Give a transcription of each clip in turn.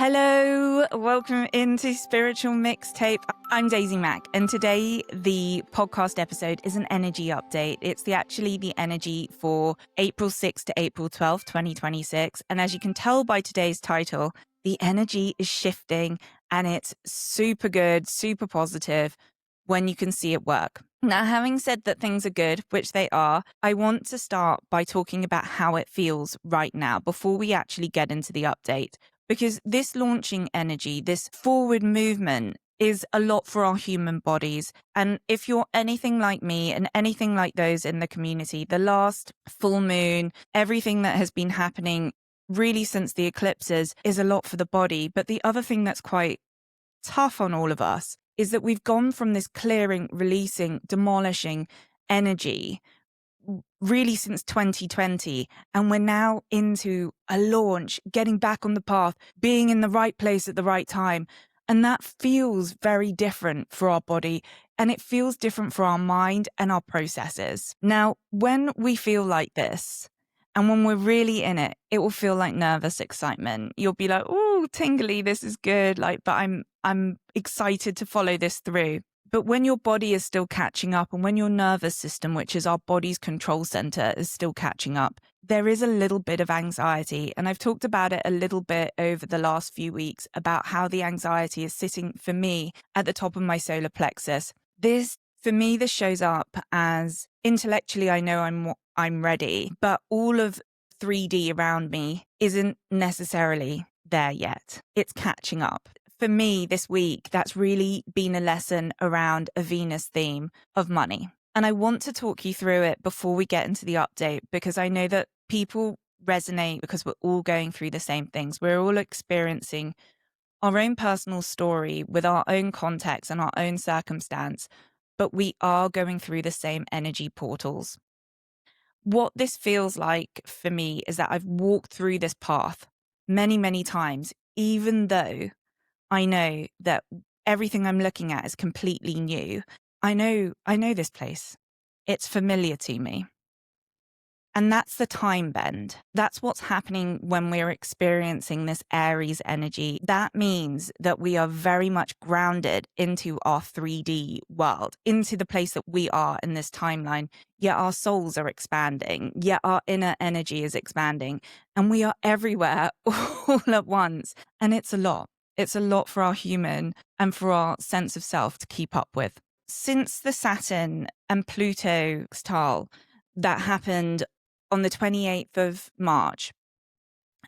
Hello, welcome into Spiritual Mixtape. I'm Daisy Mack, and today the podcast episode is an energy update. It's actually the energy for April 6th to April 12th, 2026. And as you can tell by today's title, the energy is shifting and it's super good, super positive when you can see it work. Now, having said that things are good, which they are, I want to start by talking about how it feels right now before we actually get into the update. Because this launching energy, this forward movement is a lot for our human bodies. And if you're anything like me and anything like those in the community, the last full moon, everything that has been happening really since the eclipses is a lot for the body. But the other thing that's quite tough on all of us is that we've gone from this clearing, releasing, demolishing energy really since 2020, and we're now into a launch, getting back on the path, being in the right place at the right time. And that feels very different for our body, and it feels different for our mind and our processes. Now, when we feel like this, and when we're really in it, it will feel like nervous excitement. You'll be like, "Oh, tingly, this is good." But I'm excited to follow this through. But when your body is still catching up, and when your nervous system, which is our body's control center, is still catching up, there is a little bit of anxiety. And I've talked about it a little bit over the last few weeks about how the anxiety is sitting for me at the top of my solar plexus. For me, this shows up as intellectually, I know I'm ready, but all of 3D around me isn't necessarily there yet. It's catching up. For me this week, that's really been a lesson around a Venus theme of money. And I want to talk you through it before we get into the update, because I know that people resonate because we're all going through the same things. We're all experiencing our own personal story with our own context and our own circumstance, but we are going through the same energy portals. What this feels like for me is that I've walked through this path many, many times, even though I know that everything I'm looking at is completely new. I know this place. It's familiar to me. And that's the time bend. That's what's happening when we're experiencing this Aries energy. That means that we are very much grounded into our 3D world, into the place that we are in this timeline. Yet our souls are expanding, yet our inner energy is expanding, and we are everywhere all at once. And it's a lot. It's a lot for our human and for our sense of self to keep up with. Since the Saturn and Pluto sextile that happened on the 28th of March,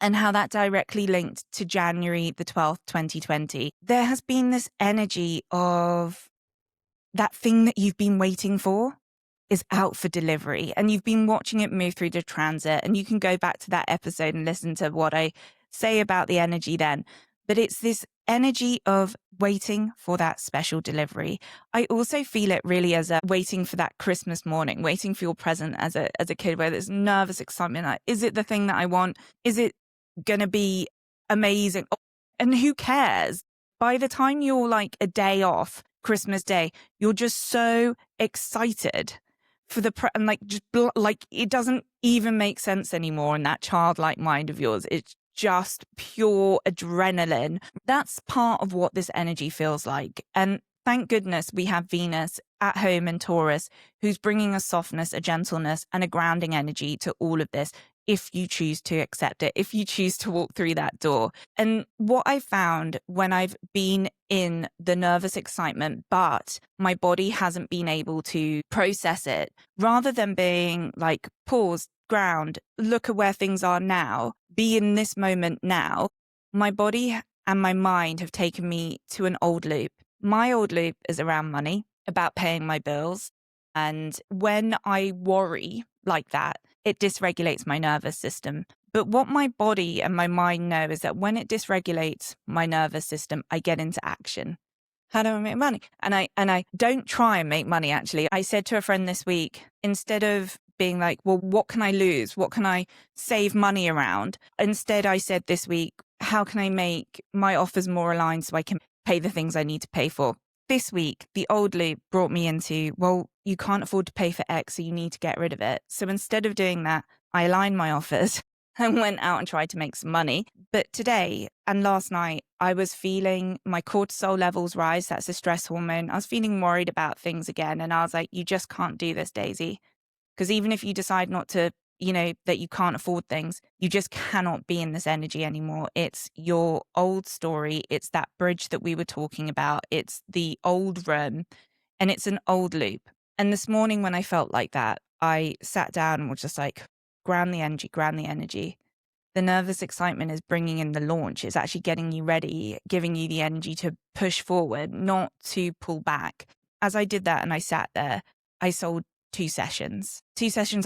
and how that directly linked to January the 12th, 2020, there has been this energy of that thing that you've been waiting for is out for delivery, and you've been watching it move through the transit, and you can go back to that episode and listen to what I say about the energy then. But it's this energy of waiting for that special delivery. I also feel it really as a waiting for that Christmas morning, waiting for your present as a kid, where there's nervous excitement. Like, is it the thing that I want? Is it going to be amazing? And who cares? By the time you're like a day off, Christmas Day, you're just so excited for and like it doesn't even make sense anymore in that childlike mind of yours. It's just pure adrenaline. That's part of what this energy feels like. And thank goodness we have Venus at home in Taurus, who's bringing a softness, a gentleness, and a grounding energy to all of this, if you choose to accept it, if you choose to walk through that door. And what I found when I've been in the nervous excitement, but my body hasn't been able to process it, rather than being like, pause, ground, look at where things are now, be in this moment now, my body and my mind have taken me to an old loop. My old loop is around money, about paying my bills. And when I worry like that, it dysregulates my nervous system. But what my body and my mind know is that when it dysregulates my nervous system, I get into action. How do I make money? And I don't try and make money, actually. I said to a friend this week, instead of being like, well, what can I lose? What can I save money around? Instead, I said this week, how can I make my offers more aligned so I can pay the things I need to pay for? This week, the old loop brought me into, well, you can't afford to pay for X, so you need to get rid of it. So instead of doing that, I aligned my offers I went out and tried to make some money. But today and last night, I was feeling my cortisol levels rise. That's a stress hormone. I was feeling worried about things again. And I was like, you just can't do this, Daisy. Because even if you decide not to, that you can't afford things, you just cannot be in this energy anymore. It's your old story. It's that bridge that we were talking about. It's the old room, and it's an old loop. And this morning when I felt like that, I sat down and was just like, ground the energy, ground the energy. The nervous excitement is bringing in the launch. It's actually getting you ready, giving you the energy to push forward, not to pull back. As I did that and I sat there, I sold two sessions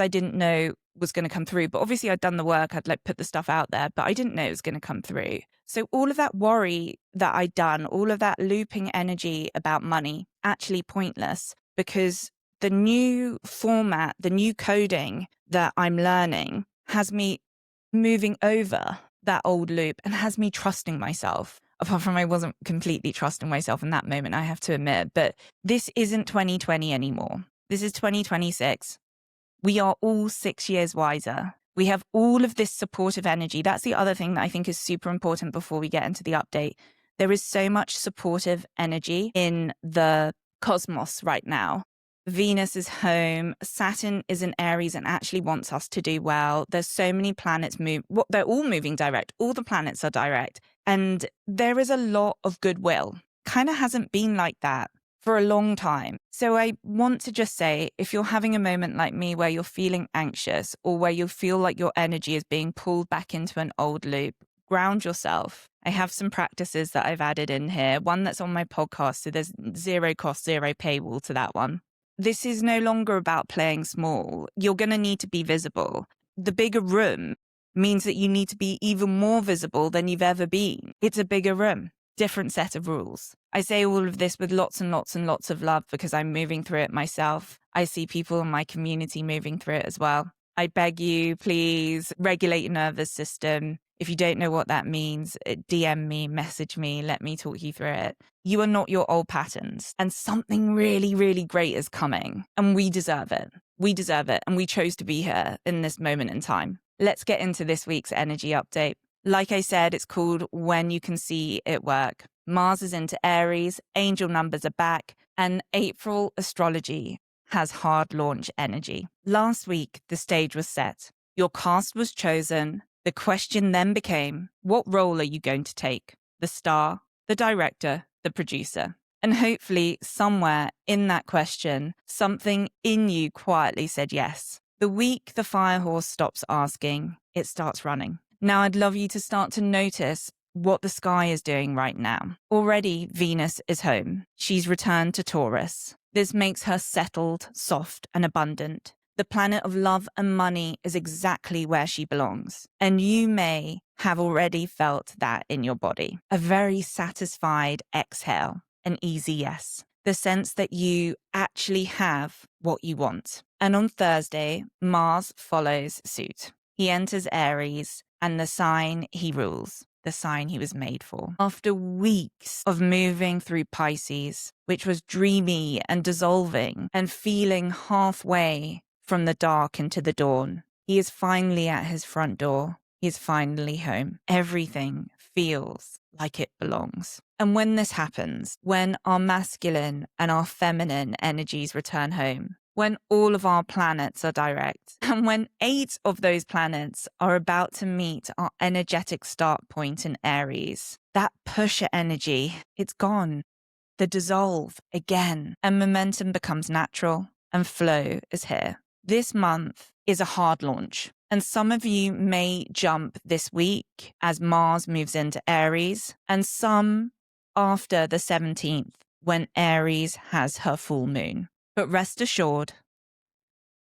I didn't know was going to come through. But obviously I'd done the work. I'd put the stuff out there, but I didn't know it was going to come through. So all of that worry that I'd done, all of that looping energy about money, actually pointless, because the new format, the new coding that I'm learning has me moving over that old loop and has me trusting myself. Apart from I wasn't completely trusting myself in that moment, I have to admit. But this isn't 2020 anymore. This is 2026. We are all 6 years wiser. We have all of this supportive energy. That's the other thing that I think is super important before we get into the update. There is so much supportive energy in the cosmos right now. Venus is home. Saturn is in Aries and actually wants us to do well. There's so many planets they're all moving direct. All the planets are direct. And there is a lot of goodwill. Kind of hasn't been like that for a long time. So I want to just say, if you're having a moment like me where you're feeling anxious or where you feel like your energy is being pulled back into an old loop, ground yourself. I have some practices that I've added in here. One that's on my podcast, so there's zero cost, zero paywall to that one. This is no longer about playing small. You're going to need to be visible. The bigger room means that you need to be even more visible than you've ever been. It's a bigger room, different set of rules. I say all of this with lots and lots and lots of love because I'm moving through it myself. I see people in my community moving through it as well. I beg you, please regulate your nervous system. If you don't know what that means, DM me, message me, let me talk you through it. You are not your old patterns, and something really, really great is coming, and we deserve it. We deserve it, and we chose to be here in this moment in time. Let's get into this week's energy update. Like I said, it's called When You Can See It Work. Mars is into Aries, angel numbers are back, and April astrology has hard launch energy. Last week, the stage was set. Your cast was chosen. The question then became, what role are you going to take? The star, the director, the producer? And hopefully somewhere in that question, something in you quietly said yes. The week the fire horse stops asking, it starts running. Now I'd love you to start to notice what the sky is doing right now. Already Venus is home. She's returned to Taurus. This makes her settled, soft, and abundant. The planet of love and money is exactly where she belongs. And you may have already felt that in your body. A very satisfied exhale, an easy yes. The sense that you actually have what you want. And on Thursday, Mars follows suit. He enters Aries and the sign he rules. The sign he was made for. After weeks of moving through Pisces, which was dreamy and dissolving and feeling halfway from the dark into the dawn, he is finally at his front door. He is finally home. Everything feels like it belongs. And when this happens, when our masculine and our feminine energies return home, when all of our planets are direct, and when 8 of those planets are about to meet our energetic start point in Aries, that pusher energy, it's gone. The dissolve again, and momentum becomes natural, and flow is here. This month is a hard launch, and some of you may jump this week as Mars moves into Aries, and some after the 17th when Aries has her full moon. But rest assured,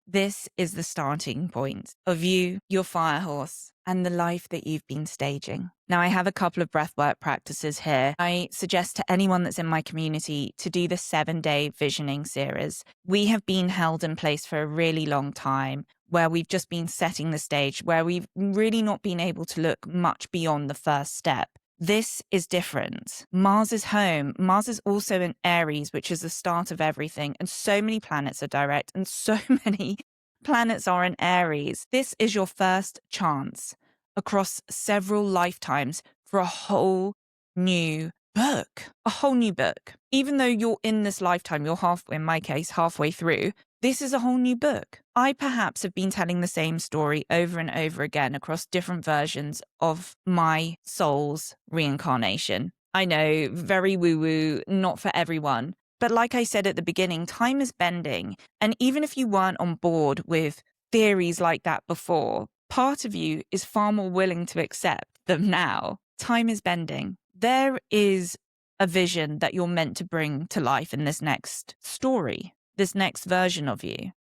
this is the starting point of you, your fire horse, and the life that you've been staging. Now, I have a couple of breathwork practices here. I suggest to anyone that's in my community to do the 7-day visioning series. We have been held in place for a really long time where we've just been setting the stage, where we've really not been able to look much beyond the first step. This is different. Mars is home. Mars is also in Aries, which is the start of everything. And so many planets are direct and so many planets are in Aries. This is your first chance across several lifetimes for a whole new book. A whole new book. Even though you're in this lifetime, you're in my case, halfway through, this is a whole new book. I perhaps have been telling the same story over and over again across different versions of my soul's reincarnation. I know, very woo-woo, not for everyone. But like I said at the beginning, time is bending. And even if you weren't on board with theories like that before, part of you is far more willing to accept them now. Time is bending. There is a vision that you're meant to bring to life in this next story, this next version of you.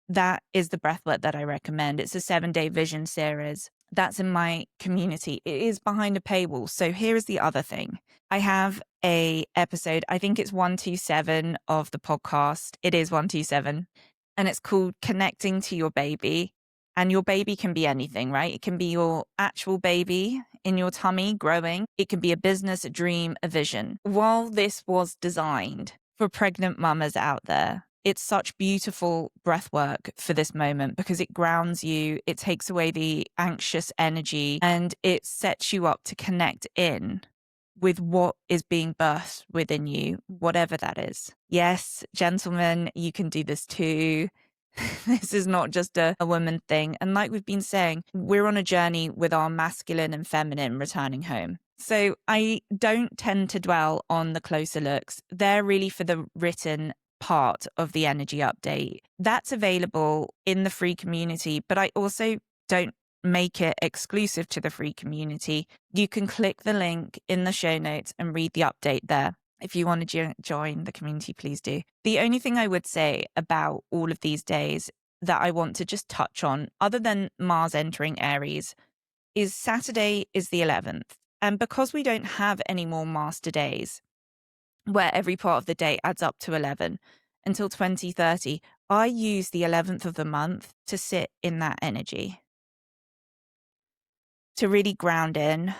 That is the breathwork that I recommend. It's a 7-day vision series. That's in my community. It is behind a paywall. So here is the other thing. I have a episode, I think it's 127 of the podcast. It is 127. And it's called Connecting to Your Baby. And your baby can be anything, right? It can be your actual baby in your tummy growing. It can be a business, a dream, a vision. While this was designed for pregnant mamas out there, it's such beautiful breath work for this moment because it grounds you, it takes away the anxious energy, and it sets you up to connect in with what is being birthed within you, whatever that is. Yes, gentlemen, you can do this too. This is not just a woman thing. And like we've been saying, we're on a journey with our masculine and feminine returning home. So I don't tend to dwell on the closer looks. They're really for the written part of the energy update. That's available in the free community, but I also don't make it exclusive to the free community. You can click the link in the show notes and read the update there. If you want to join the community, please do. The only thing I would say about all of these days that I want to just touch on, other than Mars entering Aries, is Saturday is the 11th. And because we don't have any more master days, where every part of the day adds up to 11 until 2030, I use the 11th of the month to sit in that energy, to really ground in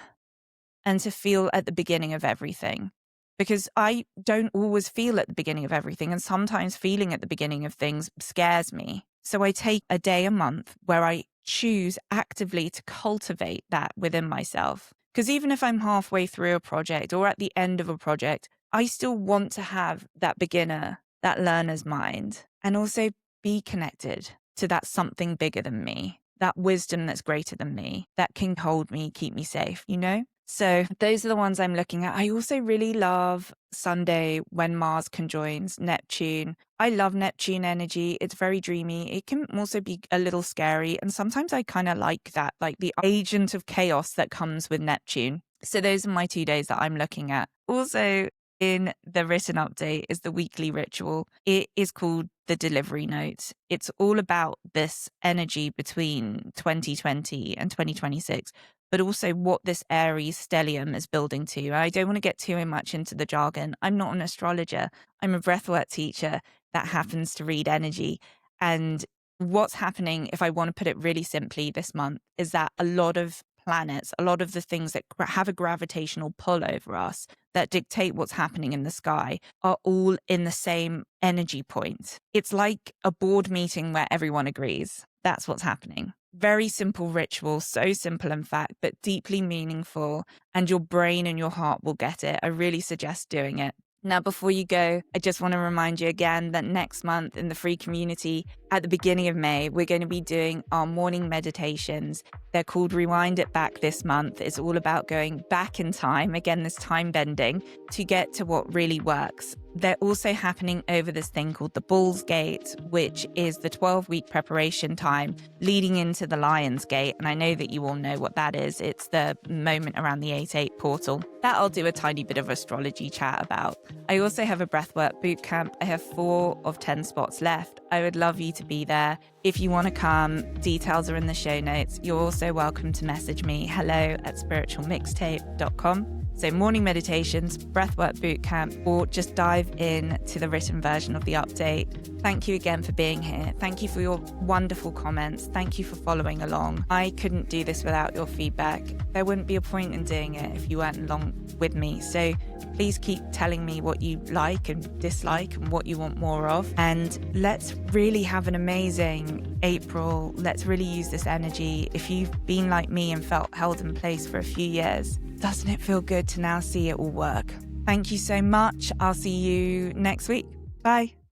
and to feel at the beginning of everything. Because I don't always feel at the beginning of everything, and sometimes feeling at the beginning of things scares me. So I take a day a month where I choose actively to cultivate that within myself. Because even if I'm halfway through a project or at the end of a project, I still want to have that beginner, that learner's mind, and also be connected to that something bigger than me, that wisdom that's greater than me, that can hold me, keep me safe, you know? So those are the ones I'm looking at. I also really love Sunday when Mars conjoins Neptune. I love Neptune energy. It's very dreamy. It can also be a little scary. And sometimes I kind of like that, like the agent of chaos that comes with Neptune. So those are my 2 days that I'm looking at. Also, in the written update is the weekly ritual. It is called the delivery note. It's all about this energy between 2020 and 2026, but also what this Aries stellium is building to. I don't want to get too much into the jargon. I'm not an astrologer. I'm a breathwork teacher that happens to read energy. And what's happening, if I want to put it really simply this month, is that a lot of planets, a lot of the things that have a gravitational pull over us, that dictate what's happening in the sky, are all in the same energy point. It's like a board meeting where everyone agrees. That's what's happening. Very simple ritual, so simple in fact, but deeply meaningful, and your brain and your heart will get it. I really suggest doing it. Now, before you go, I just want to remind you again that next month in the free community, at the beginning of May, we're going to be doing our morning meditations. They're called Rewind It Back this month. It's all about going back in time, again, this time bending, to get to what really works. They're also happening over this thing called the Bull's Gate, which is the 12-week preparation time leading into the Lion's Gate. And I know that you all know what that is. It's the moment around the 8/8 portal. That I'll do a tiny bit of astrology chat about. I also have a Breathwork Bootcamp. I have 4 of 10 spots left. I would love you to be there. If you want to come, details are in the show notes. You're also welcome to message me, hello@spiritualmixtape.com. So morning meditations, breathwork bootcamp, or just dive in to the written version of the update. Thank you again for being here. Thank you for your wonderful comments. Thank you for following along. I couldn't do this without your feedback. There wouldn't be a point in doing it if you weren't along with me. So please keep telling me what you like and dislike and what you want more of. And let's really have an amazing April. Let's really use this energy. If you've been like me and felt held in place for a few years, doesn't it feel good to now see it all work? Thank you so much. I'll see you next week. Bye.